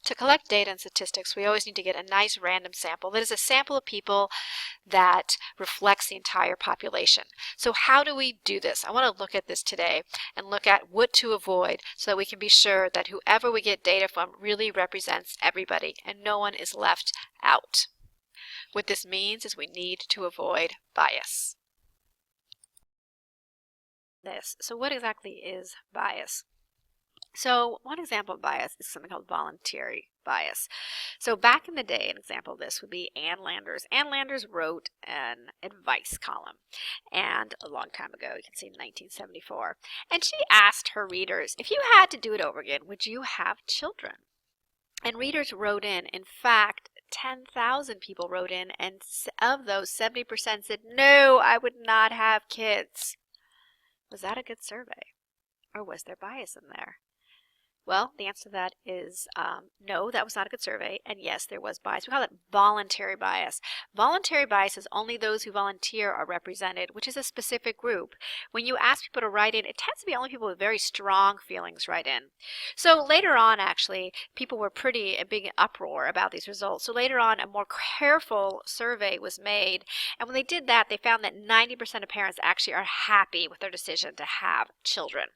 To collect data and statistics, we always need to get a nice random sample that is a sample of people that reflects the entire population. So how do we do this? I want to look at this today and look at what to avoid so that we can be sure that whoever we get data from really represents everybody and no one is left out. What this means is we need to avoid bias. So what exactly is bias? So one example of bias is something called voluntary bias. So back in the day, an example of this would be Ann Landers. Ann Landers wrote an advice column, and a long time ago, you can see in 1974. And she asked her readers, if you had to do it over again, would you have children? And readers wrote in fact, 10,000 people wrote in, and of those, 70% said, no, I would not have kids. Was that a good survey? Or was there bias in there? Well, the answer to that is no, that was not a good survey, and yes, there was bias. We call it voluntary bias. Voluntary bias is only those who volunteer are represented, which is a specific group. When you ask people to write in, it tends to be only people with very strong feelings write in. So later on, actually, people were a big uproar about these results. So later on, a more careful survey was made, and when they did that, they found that 90% of parents actually are happy with their decision to have children.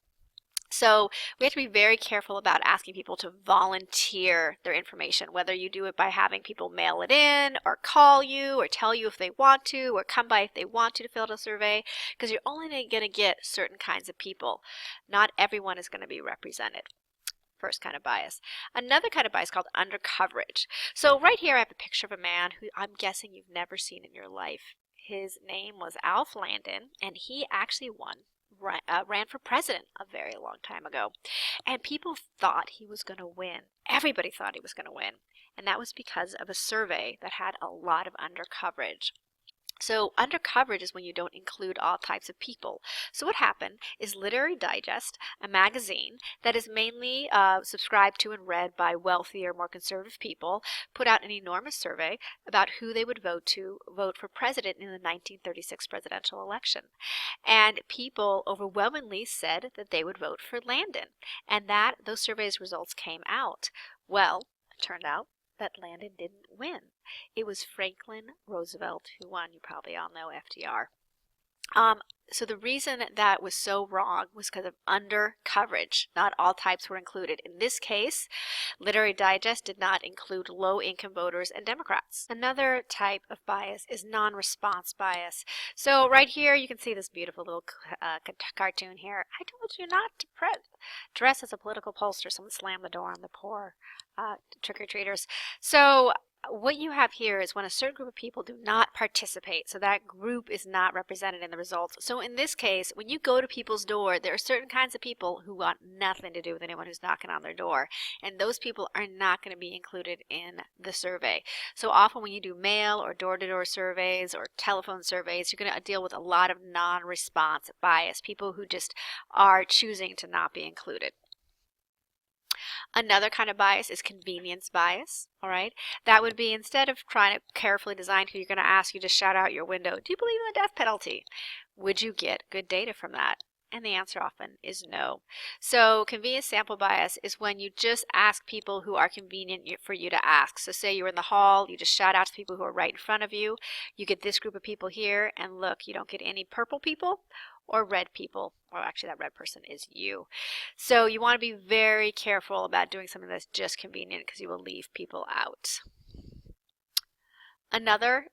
So we have to be very careful about asking people to volunteer their information, whether you do it by having people mail it in or call you or tell you if they want to or come by if they want to fill out a survey, because you're only going to get certain kinds of people. Not everyone is going to be represented. First kind of bias. Another kind of bias called undercoverage. So right here I have a picture of a man who I'm guessing you've never seen in your life. His name was Alf Landon, and he actually ran for president a very long time ago. And people thought he was going to win. Everybody thought he was going to win. And that was because of a survey that had a lot of undercoverage. So undercoverage is when you don't include all types of people. So what happened is Literary Digest, a magazine that is mainly subscribed to and read by wealthier, more conservative people, put out an enormous survey about who they would vote for president in the 1936 presidential election. And people overwhelmingly said that they would vote for Landon. And those surveys results came out. Well, it turned out that Landon didn't win. It was Franklin Roosevelt who won. You probably all know FDR. So the reason that was so wrong was because of undercoverage. Not all types were included. In this case, Literary Digest did not include low-income voters and Democrats. Another type of bias is non-response bias. So right here you can see this beautiful little cartoon here. I told you not to dress as a political pollster. Someone slammed the door on the poor trick-or-treaters. So what you have here is when a certain group of people do not participate, so that group is not represented in the results. So in this case, when you go to people's door, there are certain kinds of people who want nothing to do with anyone who's knocking on their door, and those people are not going to be included in the survey. So often when you do mail or door-to-door surveys or telephone surveys, you're going to deal with a lot of non-response bias, people who just are choosing to not be included. Another kind of bias is convenience bias, all right? That would be instead of trying to carefully design who you're going to ask, you just shout out your window, do you believe in the death penalty? Would you get good data from that? And the answer often is no. So convenience sample bias is when you just ask people who are convenient for you to ask. So say you're in the hall, you just shout out to people who are right in front of you. You get this group of people here, and look, you don't get any purple people or red people, or actually that red person is you. So you want to be very careful about doing something that's just convenient because you will leave people out. Another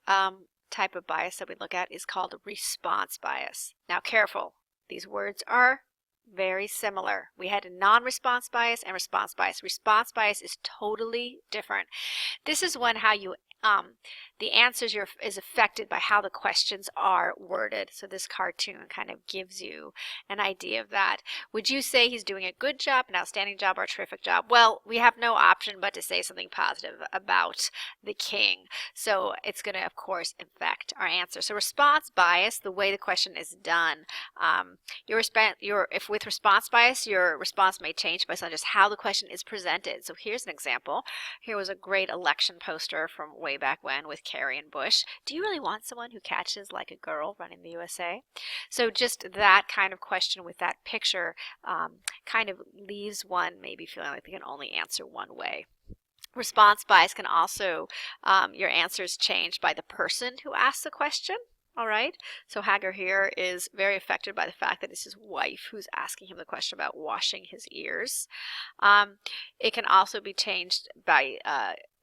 type of bias that we look at is called response bias. Now careful, these words are very similar. We had a non-response bias and response bias. Response bias is totally different. This is when the answers is affected by how the questions are worded. So this cartoon kind of gives you an idea of that. Would you say he's doing a good job, an outstanding job, or a terrific job? Well, we have no option but to say something positive about the king. So it's going to, of course, affect our answer. So response bias, the way the question is done, if with response bias, your response may change based on just how the question is presented. So here's an example. Here was a great election poster from way back when with Kerry and Bush. Do you really want someone who catches like a girl running the USA? So just that kind of question with that picture kind of leaves one maybe feeling like they can only answer one way. Response bias can also, your answers changed by the person who asked the question. All right, so Hagar here is very affected by the fact that it's his wife who's asking him the question about washing his ears. It can also be changed by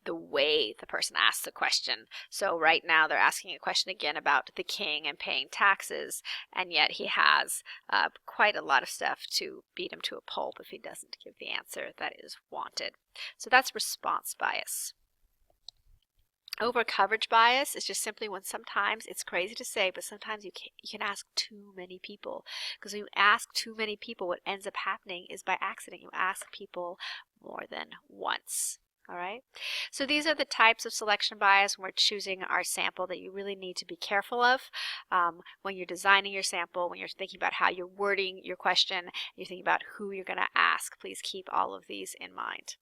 the way the person asks the question. So right now they're asking a question again about the king and paying taxes, and yet he has quite a lot of stuff to beat him to a pulp if he doesn't give the answer that is wanted. So that's response bias. Over coverage bias is just simply when sometimes, it's crazy to say, but sometimes you can ask too many people. Because when you ask too many people, what ends up happening is by accident you ask people more than once. All right, so these are the types of selection bias when we're choosing our sample that you really need to be careful of when you're designing your sample, when you're thinking about how you're wording your question, you're thinking about who you're going to ask. Please keep all of these in mind.